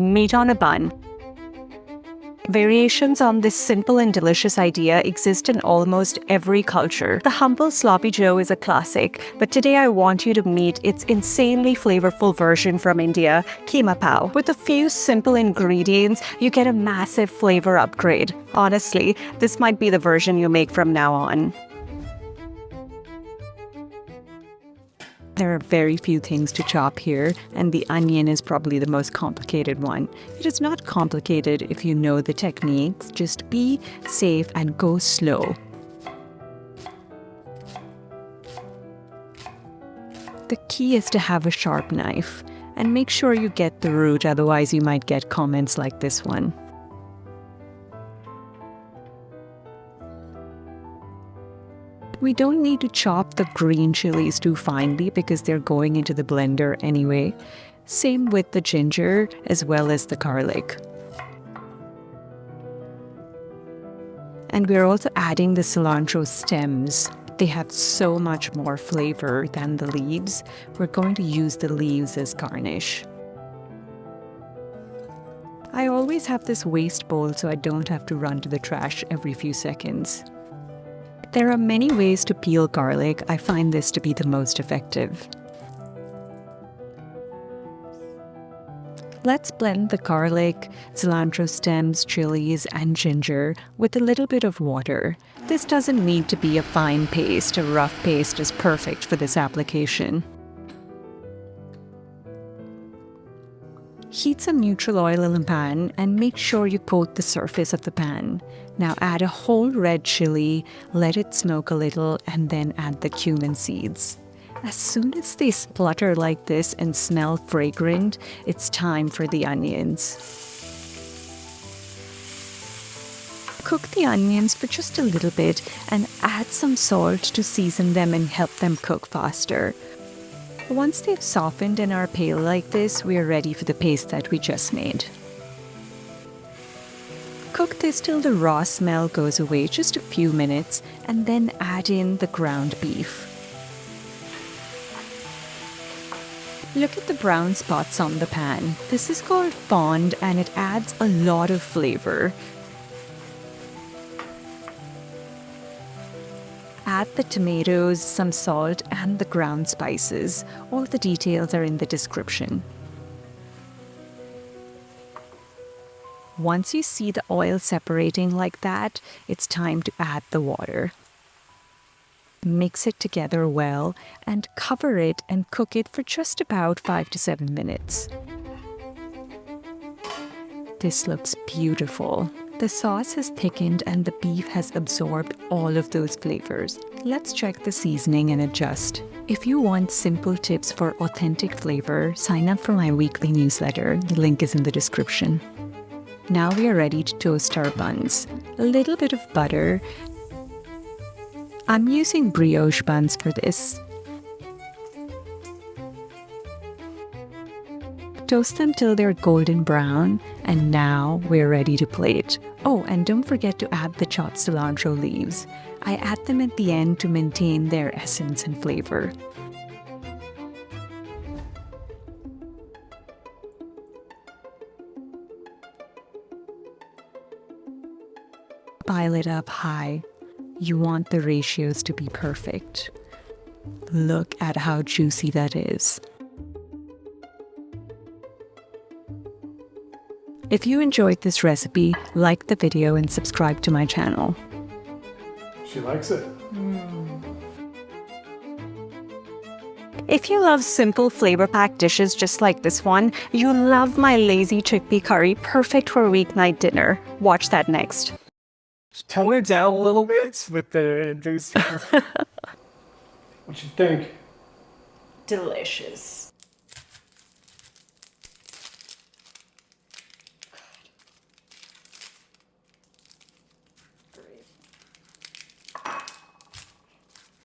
Meat on a bun. Variations on this simple and delicious idea exist in almost every culture. The humble Sloppy Joe is a classic, but today I want you to meet its insanely flavorful version from India, Keema Pao. With a few simple ingredients, you get a massive flavor upgrade. Honestly, this might be the version you make from now on. There are very few things to chop here, and the onion is probably the most complicated one. It is not complicated if you know the techniques, just be safe and go slow. The key is to have a sharp knife, and make sure you get the root, otherwise you might get comments like this one. We don't need to chop the green chilies too finely because they're going into the blender anyway. Same with the ginger as well as the garlic. And we're also adding the cilantro stems. They have so much more flavor than the leaves. We're going to use the leaves as garnish. I always have this waste bowl so I don't have to run to the trash every few seconds. There are many ways to peel garlic. I find this to be the most effective. Let's blend the garlic, cilantro stems, chilies, and ginger with a little bit of water. This doesn't need to be a fine paste. A rough paste is perfect for this application. Heat some neutral oil in a pan and make sure you coat the surface of the pan. Now add a whole red chili, let it smoke a little, and then add the cumin seeds. As soon as they splutter like this and smell fragrant, it's time for the onions. Cook the onions for just a little bit and add some salt to season them and help them cook faster. Once they've softened and are pale like this, we are ready for the paste that we just made. Cook this till the raw smell goes away, just a few minutes, and then add in the ground beef. Look at the brown spots on the pan. This is called fond and it adds a lot of flavor. Add the tomatoes, some salt, and the ground spices. All the details are in the description. Once you see the oil separating like that, it's time to add the water. Mix it together well and cover it and cook it for just about 5 to 7 minutes. This looks beautiful. The sauce has thickened and the beef has absorbed all of those flavors. Let's check the seasoning and adjust. If you want simple tips for authentic flavor, sign up for my weekly newsletter. The link is in the description. Now we are ready to toast our buns. A little bit of butter. I'm using brioche buns for this. Toast them till they're golden brown, and now we're ready to plate. Oh, and don't forget to add the chopped cilantro leaves. I add them at the end to maintain their essence and flavor. Pile it up high. You want the ratios to be perfect. Look at how juicy that is. If you enjoyed this recipe, like the video and subscribe to my channel. She likes it. If you love simple flavor-packed dishes just like this one, you'll love my lazy chickpea curry, perfect for a weeknight dinner. Watch that next. Tone it down a little bit with the juice. What you think? Delicious.